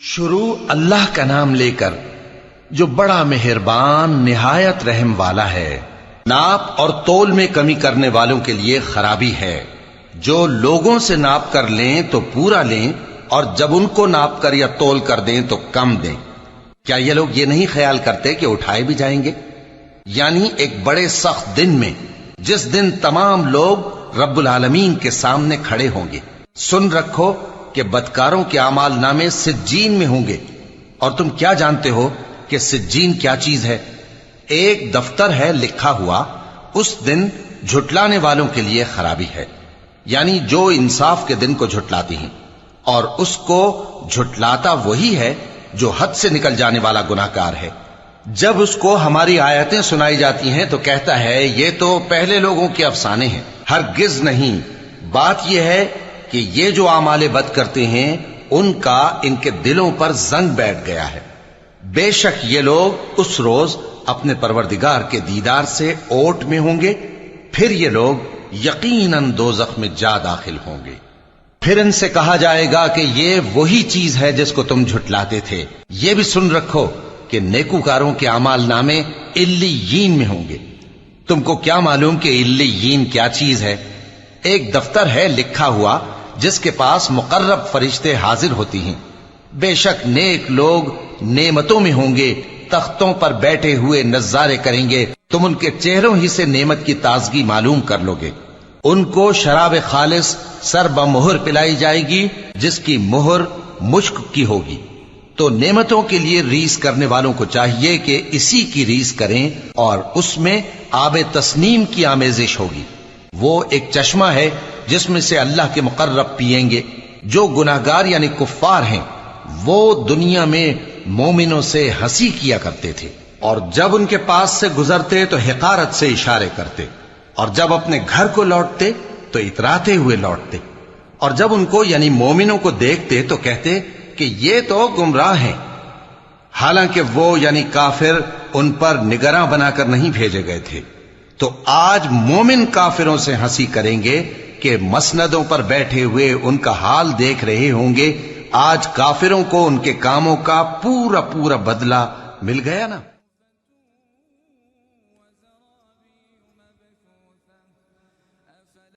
شروع اللہ کا نام لے کر جو بڑا مہربان نہایت رحم والا ہے۔ ناپ اور تول میں کمی کرنے والوں کے لیے خرابی ہے۔ جو لوگوں سے ناپ کر لیں تو پورا لیں، اور جب ان کو ناپ کر یا تول کر دیں تو کم دیں۔ کیا یہ لوگ یہ نہیں خیال کرتے کہ اٹھائے بھی جائیں گے؟ یعنی ایک بڑے سخت دن میں، جس دن تمام لوگ رب العالمین کے سامنے کھڑے ہوں گے۔ سن رکھو کہ بدکاروں کے اعمال نامے سجین میں ہوں گے، اور تم کیا جانتے ہو کہ سجین کیا چیز ہے؟ ایک دفتر ہے لکھا ہوا، اس دن جھٹلانے والوں کے لیے خرابی ہے، یعنی جو انصاف کے دن کو جھٹلاتی ہیں، اور اس کو جھٹلاتا وہی ہے جو حد سے نکل جانے والا گناہگار ہے۔ جب اس کو ہماری آیتیں سنائی جاتی ہیں تو کہتا ہے یہ تو پہلے لوگوں کے افسانے ہیں۔ ہرگز نہیں، بات یہ ہے کہ یہ جو اعمال بد کرتے ہیں ان کا ان کے دلوں پر زنگ بیٹھ گیا ہے۔ بے شک یہ لوگ اس روز اپنے پروردگار کے دیدار سے اوٹ میں ہوں گے، پھر یہ لوگ یقیناً دوزخ میں جا داخل ہوں گے۔ پھر ان سے کہا جائے گا کہ یہ وہی چیز ہے جس کو تم جھٹلاتے تھے۔ یہ بھی سن رکھو کہ نیکوکاروں کے اعمال نامے علیین میں ہوں گے۔ تم کو کیا معلوم کہ علیین کیا چیز ہے؟ ایک دفتر ہے لکھا ہوا جس کے پاس مقرب فرشتے حاضر ہوتی ہیں۔ بے شک نیک لوگ نعمتوں میں ہوں گے، تختوں پر بیٹھے ہوئے نظارے کریں گے، تم ان کے چہروں ہی سے نعمت کی تازگی معلوم کر لو گے۔ ان کو شراب خالص سر بمہر پلائی جائے گی جس کی مہر مشک کی ہوگی۔ تو نعمتوں کے لیے ریس کرنے والوں کو چاہیے کہ اسی کی ریس کریں، اور اس میں آب تسنیم کی آمیزش ہوگی۔ وہ ایک چشمہ ہے جس میں سے اللہ کے مقرب پیئیں گے۔ جو گناہگار یعنی کفار ہیں وہ دنیا میں مومنوں سے ہنسی کیا کرتے تھے، اور جب ان کے پاس سے گزرتے تو حقارت سے اشارے کرتے، اور جب اپنے گھر کو لوٹتے تو اتراتے ہوئے لوٹتے، اور جب ان کو یعنی مومنوں کو دیکھتے تو کہتے کہ یہ تو گمراہ ہیں، حالانکہ وہ یعنی کافر ان پر نگراں بنا کر نہیں بھیجے گئے تھے۔ تو آج مومن کافروں سے ہنسی کریں گے کہ مسندوں پر بیٹھے ہوئے ان کا حال دیکھ رہے ہوں گے۔ آج کافروں کو ان کے کاموں کا پورا بدلہ مل گیا نا۔